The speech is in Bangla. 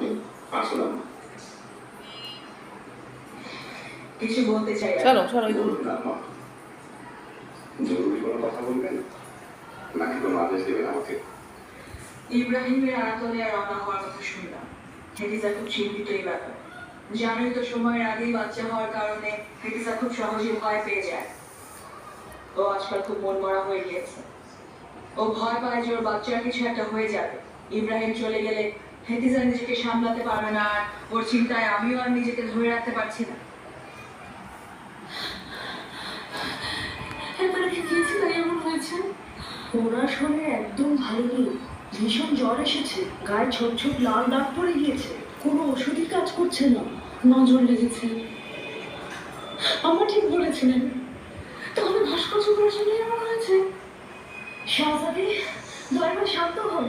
আপনি আসলাম কিছু বলতে চাই। চলো চলো বলুন না মা, জরুরি কোনো কথা বলবেন নাকি কোনো আদেশ দেবেন আমাকে? ইব্রাহিমের আনাতোলিয়া রওনা হওয়ার কথা শুনলাম। হেটিজা খুব চিন্তিত এই ব্যাপারে। জানোই তো সময়ের আগেই বাচ্চা হওয়ার কারণে হেটিজা খুব সহজে ভয় পেয়ে যায়। ও আজকাল খুব মনমরা হয়ে গিয়েছে। ও ভয় পায় যে ওর বাচ্চার কিছু একটা হয়ে যাবে। ইব্রাহিম চলে গেলে হেটিজা নিজেকে সামলাতে পারবে না, আর ওর চিন্তায় আমিও আর নিজেকে ধরে রাখতে পারছি না। এবারে কি হয়েছে, তাই এমন হয়েছে? ওরা শরীরে একদম ভালো নেই, ভীষণ জ্বর এসেছে, গায়ে ছোট ছোট লাল দাগ পড়ে গিয়েছে, কোনো ওষুধই কাজ করছে না, নজর লেগেছে। আমার ঠিক বলেছিলেন, তাহলে ভাস্কর্য করার জন্য এমন হয়েছে। শাহজাদি, দয়া করে শান্ত হন।